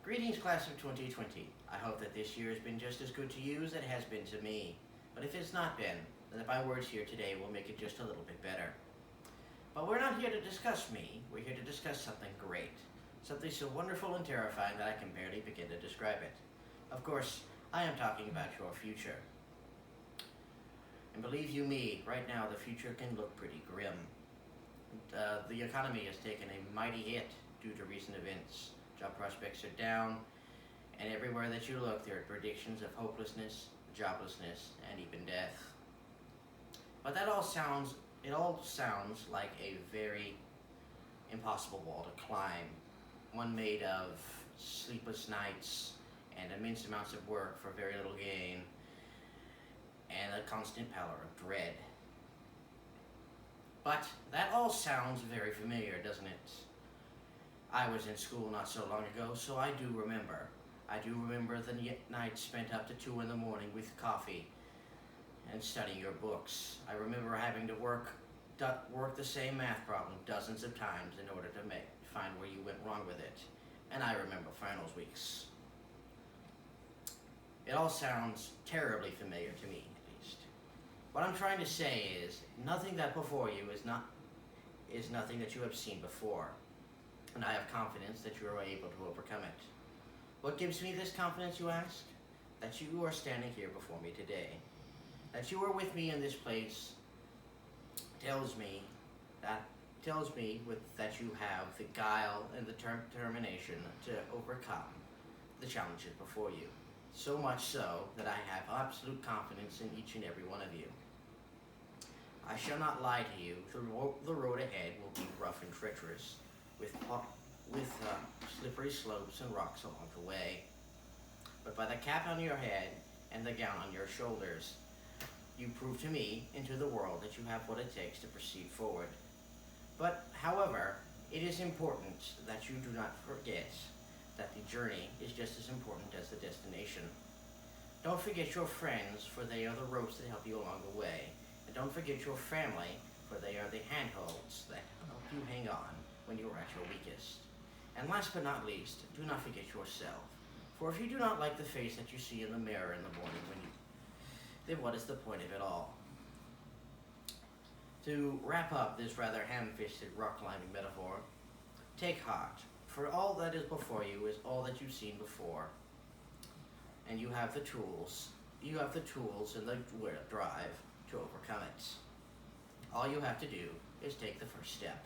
Greetings, class of 2020. I hope that this year has been just as good to you as it has been to me. But if it's not been, then my words here today will make it just a little bit better. But we're not here to discuss me, we're here to discuss something great. Something so wonderful and terrifying that I can barely begin to describe it. Of course, I am talking about your future. And believe you me, right now the future can look pretty grim. The economy has taken a mighty hit due to recent events. Job prospects are down, and everywhere that you look there are predictions of hopelessness, joblessness, and even death. But it all sounds like a very impossible wall to climb. One made of sleepless nights and immense amounts of work for very little gain, and a constant pallor of dread. But that all sounds very familiar, doesn't it? I was in school not so long ago, so I do remember. I do remember the nights spent up to 2 in the morning with coffee and studying your books. I remember having to work the same math problem dozens of times in order to find where you went wrong with it. And I remember finals weeks. It all sounds terribly familiar to me, at least. What I'm trying to say is, nothing that before you is nothing that you have seen before. And I have confidence that you are able to overcome it. What gives me this confidence, you ask? That you are standing here before me today. That you are with me in this place tells me that you have the guile and the determination to overcome the challenges before you. So much so that I have absolute confidence in each and every one of you. I shall not lie to you, the road ahead will be rough and treacherous, with slippery slopes and rocks along the way. But by the cap on your head and the gown on your shoulders, you prove to me into the world that you have what it takes to proceed forward. But, however, it is important that you do not forget that the journey is just as important as the destination. Don't forget your friends, for they are the ropes that help you along the way. And don't forget your family, for they are the handholds that help you hang on when you are at your weakest. And last but not least, do not forget yourself. For if you do not like the face that you see in the mirror in the morning, then what is the point of it all? To wrap up this rather ham-fisted rock-climbing metaphor, take heart, for all that is before you is all that you've seen before, and you have the tools and the drive to overcome it. All you have to do is take the first step.